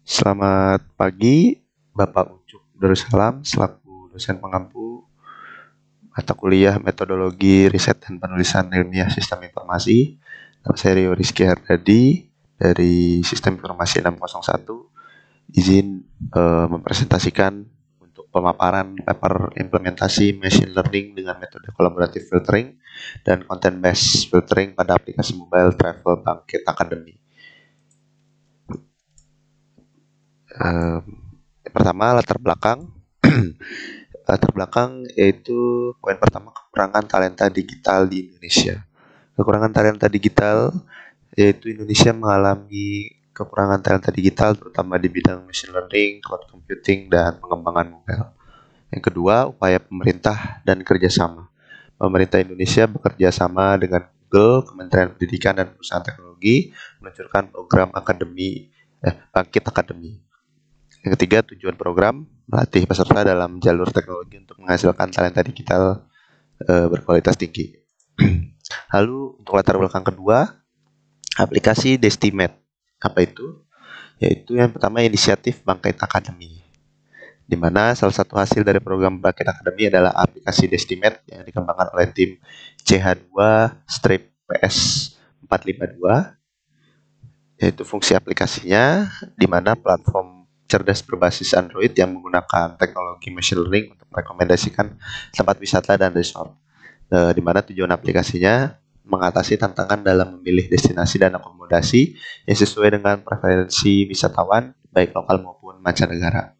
Selamat pagi, Bapak Ucup Darussalam, selaku dosen pengampu mata kuliah Metodologi Riset dan Penulisan Ilmiah Sistem Informasi. Nama saya Rio Rizky Hardadi dari Sistem Informasi 601. Izin mempresentasikan untuk pemaparan paper implementasi machine learning dengan metode collaborative filtering dan content based filtering pada aplikasi mobile travel Bangkit Academy. Pertama, latar belakang. Latar belakang yaitu poin pertama, kekurangan talenta digital di Indonesia. Kekurangan talenta digital yaitu Indonesia mengalami kekurangan talenta digital terutama di bidang machine learning, cloud computing, dan pengembangan mobile. Yang kedua, upaya pemerintah dan kerjasama. Pemerintah Indonesia bekerja sama dengan Google, Kementerian Pendidikan, dan perusahaan teknologi meluncurkan program Bangkit Academy. Yang ketiga, tujuan program melatih peserta dalam jalur teknologi untuk menghasilkan talenta digital berkualitas tinggi. Lalu untuk latar belakang kedua, aplikasi Destimate. Apa itu? Yaitu yang pertama, inisiatif Bangkit Academy, di mana salah satu hasil dari program Bangkit Academy adalah aplikasi Destimate yang dikembangkan oleh tim CH2-PS452, yaitu fungsi aplikasinya di mana platform cerdas berbasis Android yang menggunakan teknologi machine learning untuk merekomendasikan tempat wisata dan resort, di mana tujuan aplikasinya mengatasi tantangan dalam memilih destinasi dan akomodasi yang sesuai dengan preferensi wisatawan baik lokal maupun mancanegara.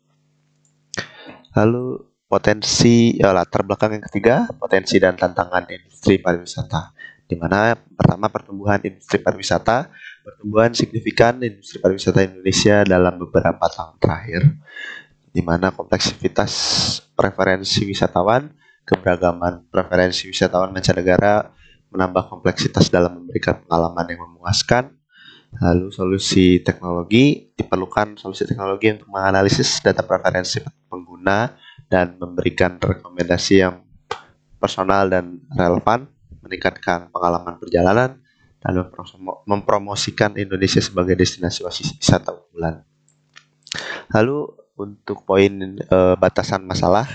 Lalu latar belakang yang ketiga, potensi dan tantangan industri pariwisata, di mana pertama, pertumbuhan industri pariwisata. Pertumbuhan signifikan industri pariwisata Indonesia dalam beberapa tahun terakhir, di mana kompleksitas preferensi wisatawan, keberagaman preferensi wisatawan mancanegara menambah kompleksitas dalam memberikan pengalaman yang memuaskan. Lalu diperlukan solusi teknologi untuk menganalisis data preferensi pengguna dan memberikan rekomendasi yang personal dan relevan, meningkatkan pengalaman perjalanan, dan mempromosikan Indonesia sebagai destinasi wisata unggulan. Lalu untuk poin batasan masalah,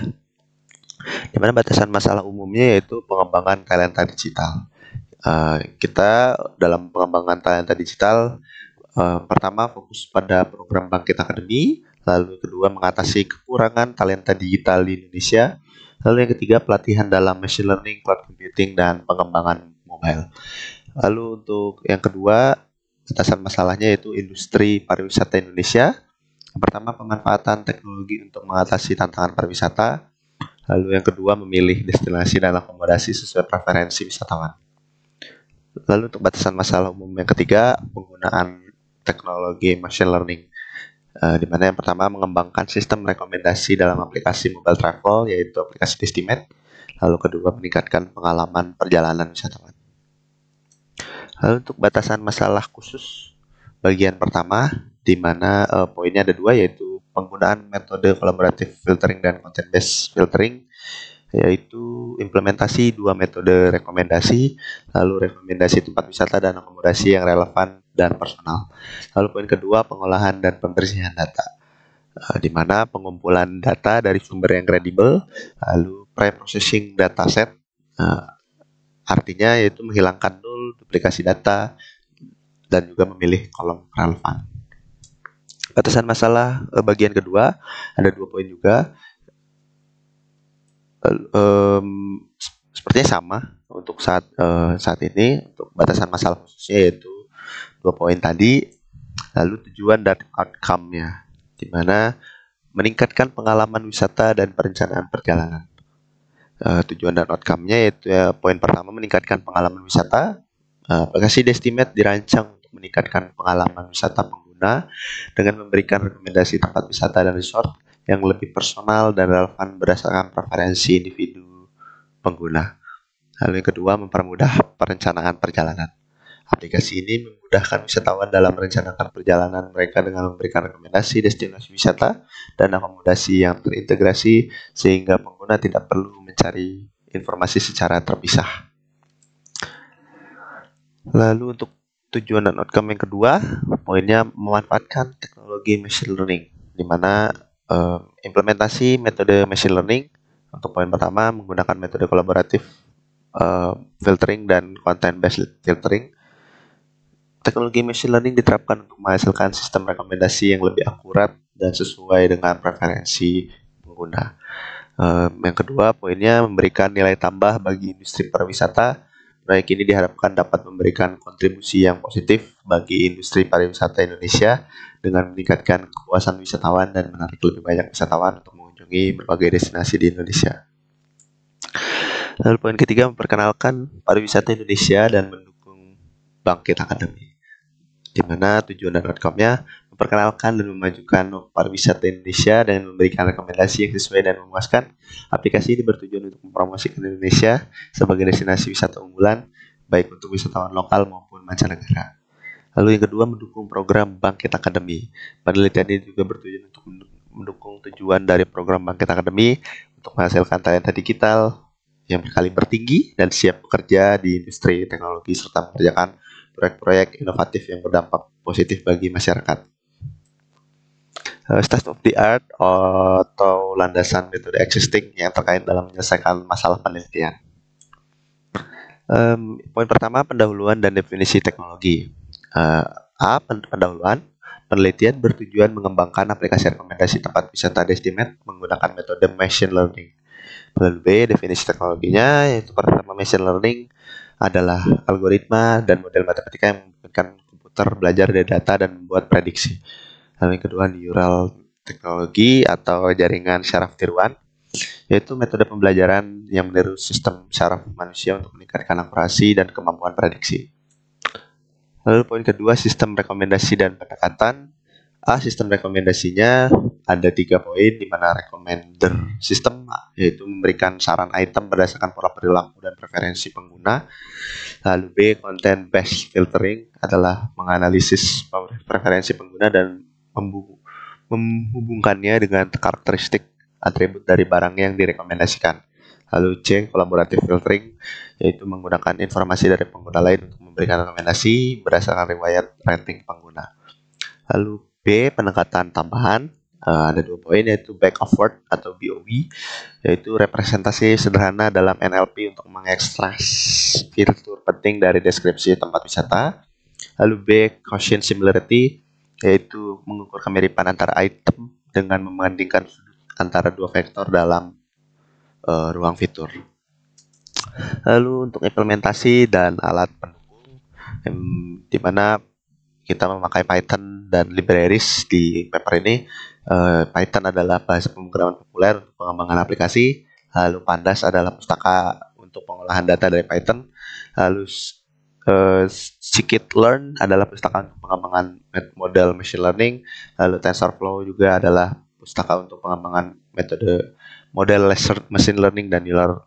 di mana batasan masalah umumnya yaitu pengembangan talenta digital. Kita dalam pengembangan talenta digital, pertama fokus pada program Bangkit Academy, lalu kedua mengatasi kekurangan talenta digital di Indonesia, lalu yang ketiga pelatihan dalam machine learning, cloud computing, dan pengembangan mobile. Lalu untuk yang kedua, batasan masalahnya yaitu industri pariwisata Indonesia. Yang pertama, pemanfaatan teknologi untuk mengatasi tantangan pariwisata. Lalu yang kedua, memilih destinasi dan akomodasi sesuai preferensi wisatawan. Lalu untuk batasan masalah umum yang ketiga, penggunaan teknologi machine learning, di mana yang pertama mengembangkan sistem rekomendasi dalam aplikasi mobile travel yaitu aplikasi Destimate. Lalu kedua, meningkatkan pengalaman perjalanan wisatawan. Lalu untuk batasan masalah khusus bagian pertama, di mana poinnya ada dua, yaitu penggunaan metode collaborative filtering dan content based filtering, yaitu implementasi dua metode rekomendasi, lalu rekomendasi tempat wisata dan akomodasi yang relevan dan personal. Lalu poin kedua, pengolahan dan pembersihan data, di mana pengumpulan data dari sumber yang kredibel, lalu pre-processing dataset, artinya yaitu menghilangkan nul, duplikasi data, dan juga memilih kolom relevan. Batasan masalah bagian kedua ada dua poin juga. Sepertinya sama untuk saat ini. Untuk batasan masalah khususnya yaitu dua poin tadi. Lalu tujuan dan outcome-nya, di mana meningkatkan pengalaman wisata dan perencanaan perjalanan. Tujuan dan outcome-nya yaitu poin pertama, meningkatkan pengalaman wisata. Aplikasi Destimate dirancang untuk meningkatkan pengalaman wisata pengguna dengan memberikan rekomendasi tempat wisata dan resort yang lebih personal dan relevan berdasarkan preferensi individu pengguna. Lalu yang kedua, mempermudah perencanaan perjalanan. Aplikasi ini memudahkan wisatawan dalam merencanakan perjalanan mereka dengan memberikan rekomendasi destinasi wisata dan akomodasi yang terintegrasi sehingga pengguna tidak perlu mencari informasi secara terpisah. Lalu untuk tujuan dan outcome yang kedua, poinnya memanfaatkan teknologi teknologi machine learning, di mana implementasi metode machine learning untuk poin pertama menggunakan metode kolaboratif, filtering dan content based filtering. Teknologi machine learning diterapkan untuk menghasilkan sistem rekomendasi yang lebih akurat dan sesuai dengan preferensi pengguna. Yang kedua, poinnya memberikan nilai tambah bagi industri pariwisata. Proyek ini diharapkan dapat memberikan kontribusi yang positif bagi industri pariwisata Indonesia dengan meningkatkan kepuasan wisatawan dan menarik lebih banyak wisatawan untuk mengunjungi berbagai destinasi di Indonesia. Lalu poin ketiga, memperkenalkan pariwisata Indonesia dan mendukung Bangkit Academy, di mana tujuan dan outcome-nya memperkenalkan dan memajukan pariwisata Indonesia dan memberikan rekomendasi yang sesuai dan memuaskan. Aplikasi ini bertujuan untuk mempromosikan Indonesia sebagai destinasi wisata unggulan, baik untuk wisatawan lokal maupun mancanegara. Lalu yang kedua, mendukung program Bangkit Academy. Penelitian ini juga bertujuan untuk mendukung tujuan dari program Bangkit Academy untuk menghasilkan talenta digital yang berkaliber tinggi dan siap bekerja di industri teknologi serta mengerjakan proyek-proyek inovatif yang berdampak positif bagi masyarakat. State of the art atau landasan metode existing yang terkait dalam menyelesaikan masalah penelitian. Poin pertama, pendahuluan dan definisi teknologi. Pendahuluan. Penelitian bertujuan mengembangkan aplikasi rekomendasi tempat wisata destinasi menggunakan metode machine learning. Lalu B, definisi teknologinya, yaitu pertama, machine learning adalah algoritma dan model matematika yang memungkinkan komputer belajar dari data dan membuat prediksi. Lalu yang kedua, neural teknologi atau jaringan syaraf tiruan, yaitu metode pembelajaran yang meniru sistem syaraf manusia untuk meningkatkan akurasi dan kemampuan prediksi. Lalu poin kedua, sistem rekomendasi dan pendekatan. Sistem rekomendasinya ada 3 poin, di mana recommender system yaitu memberikan saran item berdasarkan pola perilaku dan preferensi pengguna. Lalu B, content based filtering adalah menganalisis preferensi pengguna dan menghubungkannya dengan karakteristik atribut dari barang yang direkomendasikan. Lalu C, collaborative filtering, yaitu menggunakan informasi dari pengguna lain untuk memberikan rekomendasi berdasarkan riwayat rating pengguna. Lalu B, pendekatan tambahan, ada 2 poin, yaitu back of word atau BOW, yaitu representasi sederhana dalam NLP untuk mengekstrak fitur penting dari deskripsi tempat wisata. Lalu B, Gaussian similarity, yaitu mengukur kemiripan antara item dengan membandingkan antara 2 vektor dalam ruang fitur. Lalu untuk implementasi dan alat pendukung, di mana kita memakai Python dan libraries di paper ini. Python adalah bahasa pemrograman populer untuk pengembangan aplikasi. Lalu Pandas adalah pustaka untuk pengolahan data dari Python. Lalu scikit-learn adalah pustaka untuk pengembangan model machine learning. Lalu TensorFlow juga adalah pustaka untuk pengembangan metode model machine learning dan neural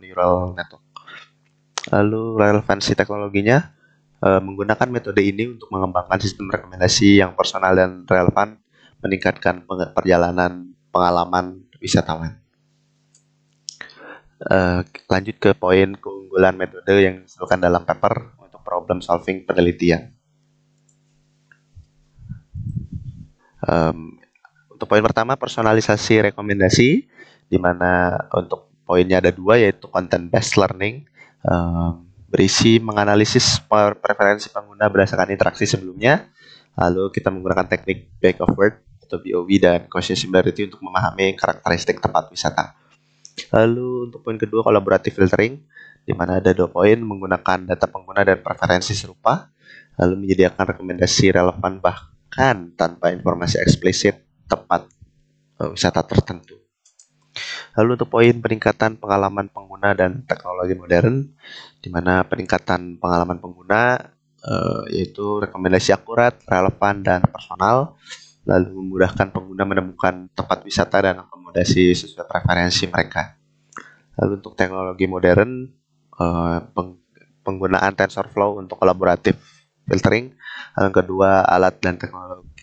network. Lalu relevansi teknologinya, menggunakan metode ini untuk mengembangkan sistem rekomendasi yang personal dan relevan, meningkatkan perjalanan pengalaman wisatawan. Lanjut ke poin keunggulan metode yang disebutkan dalam paper untuk problem solving penelitian. Untuk poin pertama, personalisasi rekomendasi, di mana untuk poinnya ada 2, yaitu content based learning, berisi menganalisis preferensi pengguna berdasarkan interaksi sebelumnya. Lalu kita menggunakan teknik back of word atau BOW dan Gaussian similarity untuk memahami karakteristik tempat wisata. Lalu untuk poin kedua, collaborative filtering, di mana ada 2 poin, menggunakan data pengguna dan preferensi serupa, lalu menyediakan rekomendasi relevan bahkan tanpa informasi eksplisit tempat wisata tertentu. Lalu untuk poin peningkatan pengalaman pengguna dan teknologi modern, di mana peningkatan pengalaman pengguna yaitu rekomendasi akurat, relevan, dan personal, lalu memudahkan pengguna menemukan tempat wisata dan akomodasi sesuai preferensi mereka. Lalu untuk teknologi modern, penggunaan TensorFlow untuk collaborative filtering. Lalu kedua, alat dan teknologi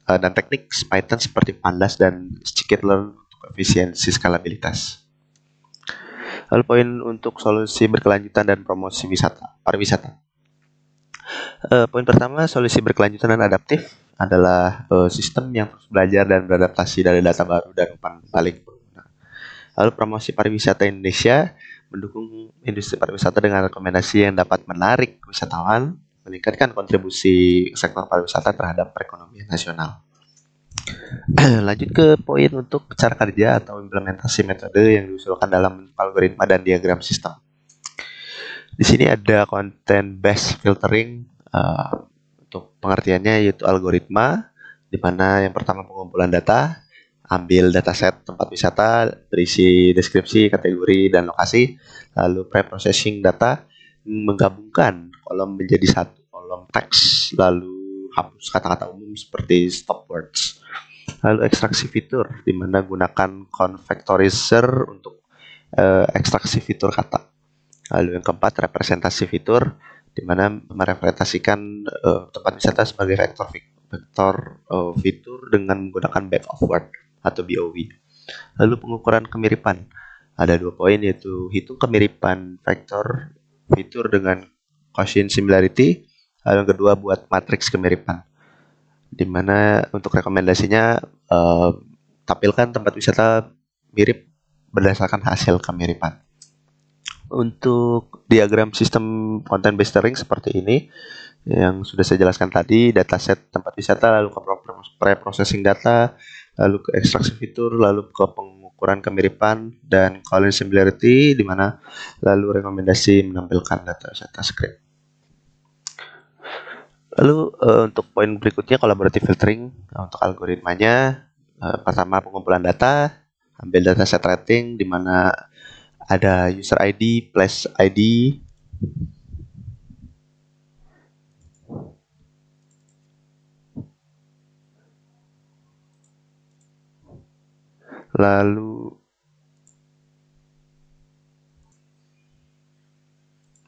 dan teknik Python seperti Pandas dan scikit-learn untuk efisiensi skalabilitas. Lalu poin untuk solusi berkelanjutan dan promosi pariwisata. Poin pertama, solusi berkelanjutan dan adaptif. adalah sistem yang terus belajar dan beradaptasi dari data baru dan umpan balik pengguna. Lalu promosi pariwisata Indonesia mendukung industri pariwisata dengan rekomendasi yang dapat menarik wisatawan, meningkatkan kontribusi sektor pariwisata terhadap perekonomian nasional. Lanjut ke poin untuk cara kerja atau implementasi metode yang diusulkan dalam algoritma dan diagram sistem. Di sini ada content based filtering. Untuk pengertiannya yaitu algoritma, di mana yang pertama pengumpulan data, ambil dataset tempat wisata berisi deskripsi, kategori, dan lokasi, lalu pre-processing data, menggabungkan kolom menjadi satu kolom teks, lalu hapus kata-kata umum seperti stop words. Lalu ekstraksi fitur, di mana gunakan convectorizer untuk ekstraksi fitur kata. Lalu yang keempat representasi fitur, di mana merepresentasikan tempat wisata sebagai vektor fitur dengan menggunakan back of word atau BOW. Lalu pengukuran kemiripan, ada 2 poin yaitu hitung kemiripan vektor fitur dengan quotient similarity. Lalu yang kedua buat matriks kemiripan, di mana untuk rekomendasinya tampilkan tempat wisata mirip berdasarkan hasil kemiripan. Untuk diagram sistem content based filtering seperti ini yang sudah saya jelaskan tadi, dataset tempat wisata, lalu ke pre-processing data, lalu ke ekstraksi fitur, lalu ke pengukuran kemiripan dan collision similarity, di mana lalu rekomendasi menampilkan data wisata script. Lalu untuk poin berikutnya collaborative filtering. Untuk algoritmanya, pertama pengumpulan data, ambil dataset rating, di mana ada user ID, place ID, lalu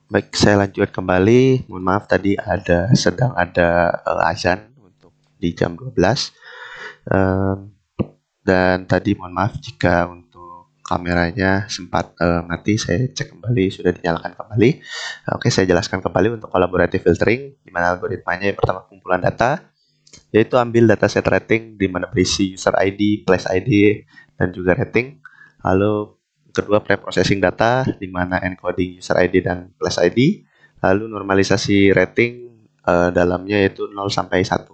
baik, saya lanjutkan kembali. Mohon maaf tadi sedang ada azan untuk di jam 12. Dan tadi mohon maaf jika untuk kameranya sempat mati, saya cek kembali sudah dinyalakan kembali. Oke, saya jelaskan kembali untuk collaborative filtering, di mana algoritmanya yang pertama kumpulan data, yaitu ambil dataset rating di mana berisi user ID, place ID, dan juga rating. Lalu kedua pre-processing data di mana encoding user ID dan place ID. Lalu normalisasi rating dalamnya yaitu 0 sampai 1.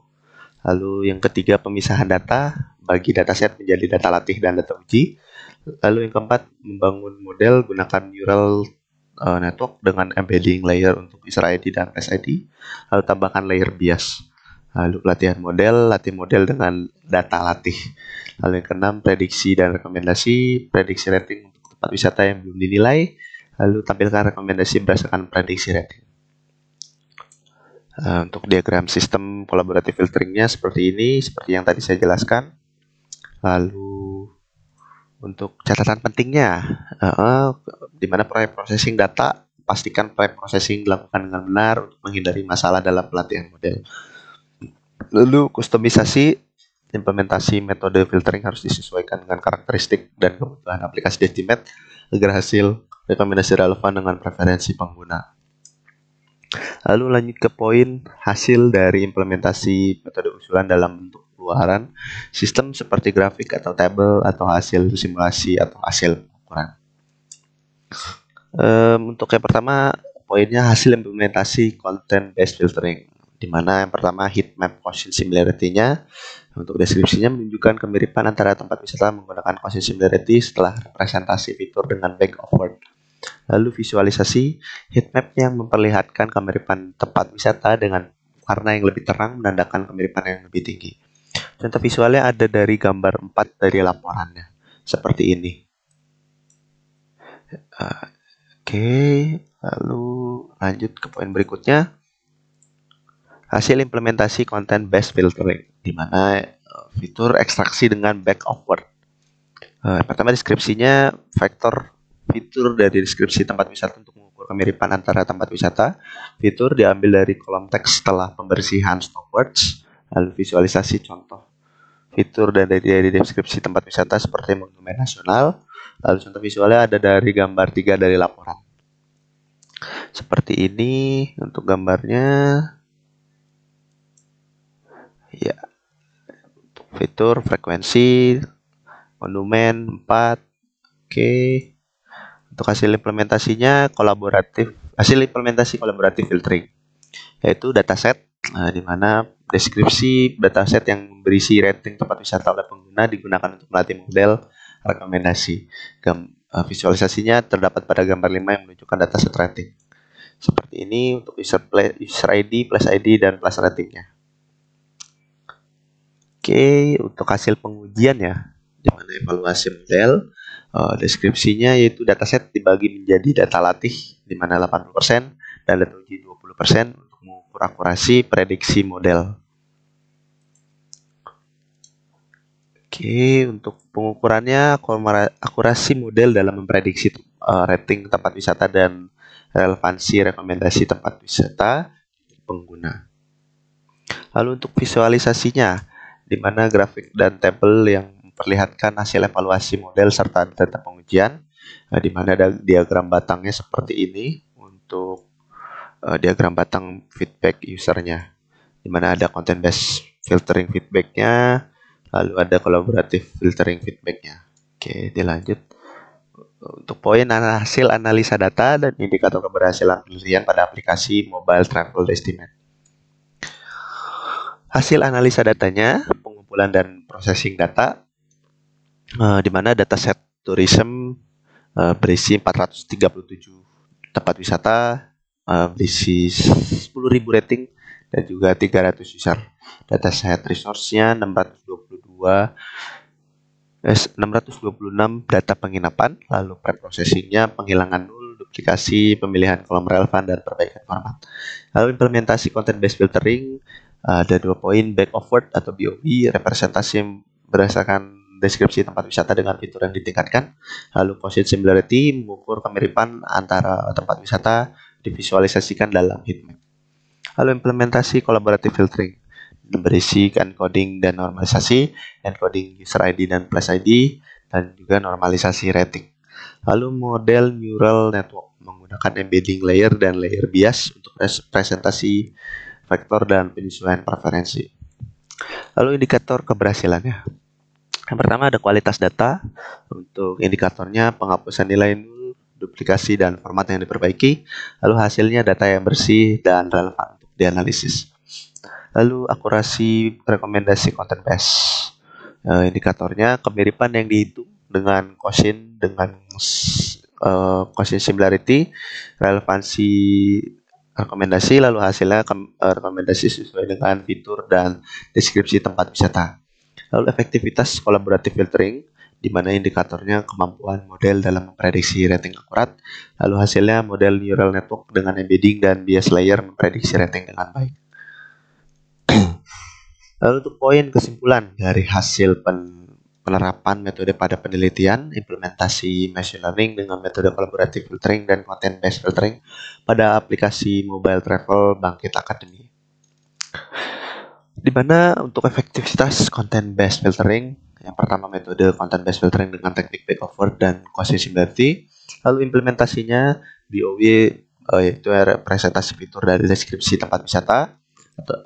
Lalu yang ketiga pemisahan data bagi dataset menjadi data latih dan data uji. Lalu yang keempat membangun model gunakan neural network dengan embedding layer untuk user ID dan place ID. Lalu tambahkan layer bias. Lalu pelatihan model, latih model dengan data latih. Lalu yang keenam prediksi dan rekomendasi, prediksi rating untuk tempat wisata yang belum dinilai. Lalu tampilkan rekomendasi berdasarkan prediksi rating. Untuk diagram sistem collaborative filteringnya seperti ini, seperti yang tadi saya jelaskan. Lalu untuk catatan pentingnya, di mana pre-processing data, pastikan pre-processing dilakukan dengan benar untuk menghindari masalah dalam pelatihan model. Lalu kustomisasi, implementasi metode filtering harus disesuaikan dengan karakteristik dan kebutuhan aplikasi estimate agar hasil rekomendasi relevan dengan preferensi pengguna. Lalu lanjut ke poin hasil dari implementasi metode usulan dalam bentuk keluaran sistem seperti grafik atau tabel atau hasil simulasi atau hasil pengukuran. Untuk yang pertama poinnya hasil implementasi content based filtering, di mana yang pertama heat map quotient similarity-nya. Untuk deskripsinya menunjukkan kemiripan antara tempat wisata menggunakan quotient similarity setelah representasi fitur dengan back of word. Lalu visualisasi heat map yang memperlihatkan kemiripan tempat wisata dengan warna yang lebih terang menandakan kemiripan yang lebih tinggi. Contoh visualnya ada dari gambar 4 dari laporannya seperti ini. Oke, lalu lanjut ke poin berikutnya. Hasil implementasi content based filtering, di mana fitur ekstraksi dengan back of word. Pertama deskripsinya vektor fitur dari deskripsi tempat wisata untuk mengukur kemiripan antara tempat wisata. Fitur diambil dari kolom teks setelah pembersihan stop words. Lalu visualisasi contoh fitur dan dari deskripsi tempat wisata seperti Monumen Nasional. Lalu contoh visualnya ada dari gambar 3 dari laporan. Seperti ini untuk gambarnya. Ya, fitur, frekuensi, monumen 4. Oke. Untuk hasil implementasinya hasil implementasi kolaboratif filtering, yaitu dataset, di mana deskripsi dataset yang berisi rating tempat wisata oleh pengguna digunakan untuk melatih model rekomendasi. Visualisasinya terdapat pada gambar 5 yang menunjukkan dataset rating. Seperti ini untuk user ID, plus ID, dan plus ratingnya. Oke, untuk hasil pengujian ya, di mana evaluasi model, deskripsinya yaitu dataset dibagi menjadi data latih di mana 80% dan data uji 20% untuk mengukur akurasi prediksi model. Oke, untuk pengukurannya akurasi model dalam memprediksi rating tempat wisata dan relevansi rekomendasi tempat wisata pengguna. Lalu untuk visualisasinya, di mana grafik dan tabel yang memperlihatkan hasil evaluasi model serta data pengujian, di mana ada diagram batangnya seperti ini untuk diagram batang feedback usernya, di mana ada content based filtering feedbacknya, lalu ada collaborative filtering feedbacknya. Oke, dilanjut. Untuk poin hasil analisa data dan indikator keberhasilan penelitian pada aplikasi mobile travel estimate. Hasil analisa datanya, pengumpulan dan processing data, di mana dataset tourism berisi 437 tempat wisata, berisi 10.000 rating dan juga 300 user. Dataset resource-nya 626 data penginapan, lalu preprocessing-nya penghilangan nul, duplikasi, pemilihan kolom relevan, dan perbaikan format. Lalu implementasi content based filtering, ada 2 poin, back of word atau BOV, representasi berdasarkan deskripsi tempat wisata dengan fitur yang ditingkatkan. Lalu quotient similarity, mengukur kemiripan antara tempat wisata, divisualisasikan dalam heatmap. Lalu implementasi collaborative filtering, berisi encoding dan normalisasi, encoding user ID dan plus ID, dan juga normalisasi rating. Lalu model neural network menggunakan embedding layer dan layer bias untuk presentasi vektor dan penyesuaian preferensi. Lalu indikator keberhasilannya. Yang pertama ada kualitas data. Untuk indikatornya penghapusan nilai nul, duplikasi, dan format yang diperbaiki. Lalu hasilnya data yang bersih dan relevan untuk dianalisis. Lalu akurasi rekomendasi content base. Indikatornya kemiripan yang dihitung dengan quotient similarity, relevansi rekomendasi, lalu hasilnya rekomendasi sesuai dengan fitur dan deskripsi tempat wisata. Lalu efektivitas collaborative filtering, di mana indikatornya kemampuan model dalam memprediksi rating akurat, lalu hasilnya model neural network dengan embedding dan bias layer memprediksi rating dengan baik. Lalu untuk poin kesimpulan dari hasil penerapan metode pada penelitian, implementasi machine learning dengan metode collaborative filtering dan content based filtering pada aplikasi mobile travel Bangkit Academy. Di mana untuk efektivitas content based filtering, yang pertama metode content based filtering dengan teknik back of word dan quotient similarity, lalu implementasinya BOW, yaitu representasi fitur dari deskripsi tempat wisata,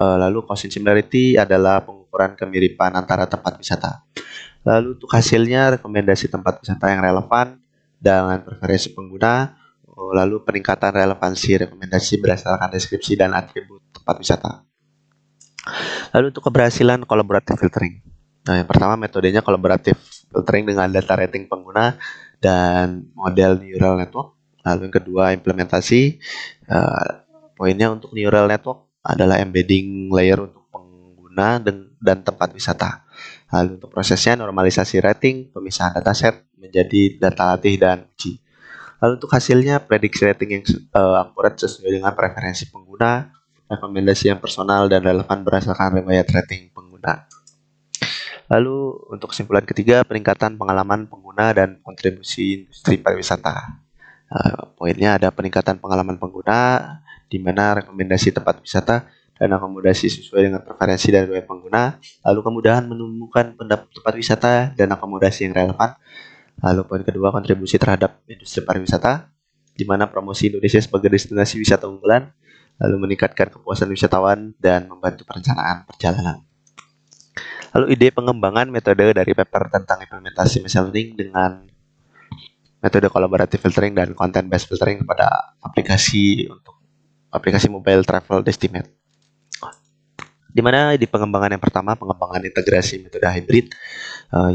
lalu quotient similarity adalah pengukuran kemiripan antara tempat wisata. Lalu untuk hasilnya rekomendasi tempat wisata yang relevan dengan preferensi pengguna, lalu peningkatan relevansi rekomendasi berdasarkan deskripsi dan atribut tempat wisata. Lalu untuk keberhasilan collaborative filtering. Nah, yang pertama metodenya collaborative filtering dengan data rating pengguna dan model neural network. Lalu yang kedua implementasi, poinnya untuk neural network adalah embedding layer untuk pengguna dan tempat wisata. Lalu untuk prosesnya normalisasi rating, pemisahan dataset menjadi data latih dan uji. Lalu untuk hasilnya prediksi rating yang akurat sesuai dengan preferensi pengguna, rekomendasi yang personal dan relevan berdasarkan riwayat rating pengguna. Lalu untuk kesimpulan ketiga, peningkatan pengalaman pengguna dan kontribusi industri pariwisata. Poinnya ada peningkatan pengalaman pengguna, di mana rekomendasi tempat wisata dan akomodasi sesuai dengan preferensi dari riwayat pengguna, lalu kemudahan menemukan tempat wisata dan akomodasi yang relevan. Lalu poin kedua, kontribusi terhadap industri pariwisata, di mana promosi Indonesia sebagai destinasi wisata unggulan, lalu meningkatkan kepuasan wisatawan dan membantu perencanaan perjalanan. Lalu ide pengembangan metode dari paper tentang implementasi machine learning dengan metode collaborative filtering dan content based filtering pada aplikasi mobile travel estimate. Di mana di pengembangan yang pertama, pengembangan integrasi metode hybrid,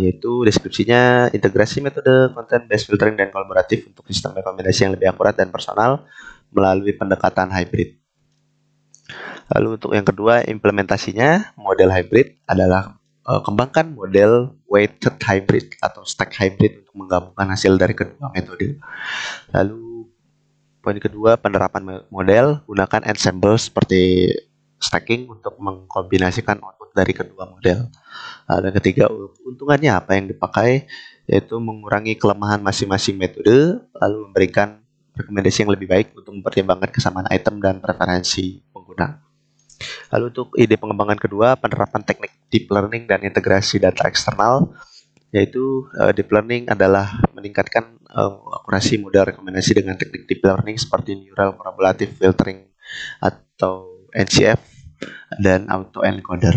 yaitu deskripsinya integrasi metode content based filtering dan kolaboratif untuk sistem rekomendasi yang lebih akurat dan personal melalui pendekatan hybrid. Lalu untuk yang kedua, implementasinya model hybrid adalah kembangkan model weighted hybrid atau stack hybrid untuk menggabungkan hasil dari kedua metode. Lalu poin kedua, penerapan model, gunakan ensemble seperti stacking untuk mengkombinasikan output dari kedua model. Dan ketiga, untungannya apa yang dipakai, yaitu mengurangi kelemahan masing-masing metode, lalu memberikan rekomendasi yang lebih baik untuk mempertimbangkan kesamaan item dan preferensi pengguna. Lalu untuk ide pengembangan kedua, penerapan teknik deep learning dan integrasi data eksternal, yaitu deep learning adalah meningkatkan akurasi model rekomendasi dengan teknik deep learning seperti neural correlative filtering atau NCF dan autoencoder.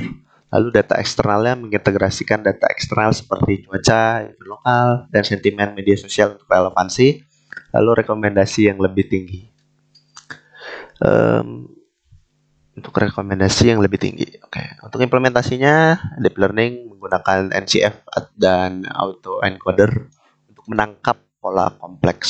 Lalu data eksternalnya mengintegrasikan data eksternal seperti cuaca, event lokal, dan sentimen media sosial untuk relevansi, lalu rekomendasi yang lebih tinggi. Untuk rekomendasi yang lebih tinggi. Oke. Untuk implementasinya, deep learning menggunakan NCF dan autoencoder untuk menangkap pola kompleks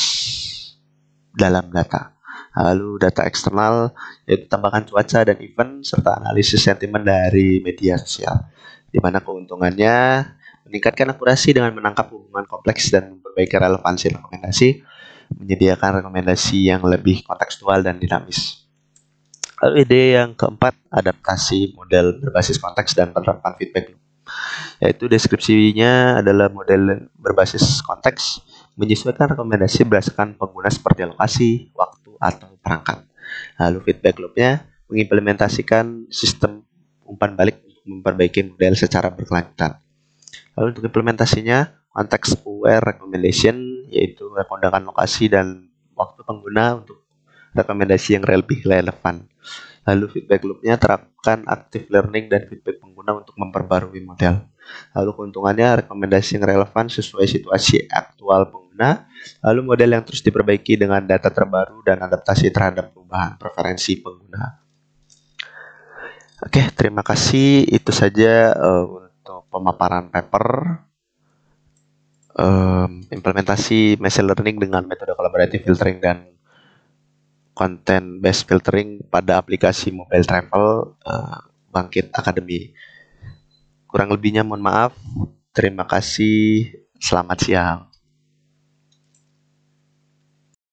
dalam data. Lalu data eksternal yaitu tambahkan cuaca dan event serta analisis sentimen dari media sosial. Di mana keuntungannya meningkatkan akurasi dengan menangkap hubungan kompleks dan memperbaiki relevansi rekomendasi, menyediakan rekomendasi yang lebih kontekstual dan dinamis. Lalu ide yang keempat, adaptasi model berbasis konteks dan penerapan feedback loop. Yaitu deskripsinya adalah model berbasis konteks menyesuaikan rekomendasi berdasarkan pengguna seperti lokasi, waktu, atau perangkat. Lalu feedback loopnya mengimplementasikan sistem umpan balik untuk memperbaiki model secara berkelanjutan. Lalu untuk implementasinya, context aware recommendation yaitu rekomendasi lokasi dan waktu pengguna untuk rekomendasi yang lebih relevan. Lalu feedback loopnya terapkan active learning dan feedback pengguna untuk memperbarui model. Lalu keuntungannya rekomendasi yang relevan sesuai situasi aktual pengguna. Lalu model yang terus diperbaiki dengan data terbaru dan adaptasi terhadap perubahan preferensi pengguna. Oke, terima kasih. Itu saja untuk pemaparan paper implementasi machine learning dengan metode collaborative filtering dan content based filtering pada aplikasi mobile travel Bangkit Academy. Kurang lebihnya mohon maaf. Terima kasih. Selamat siang.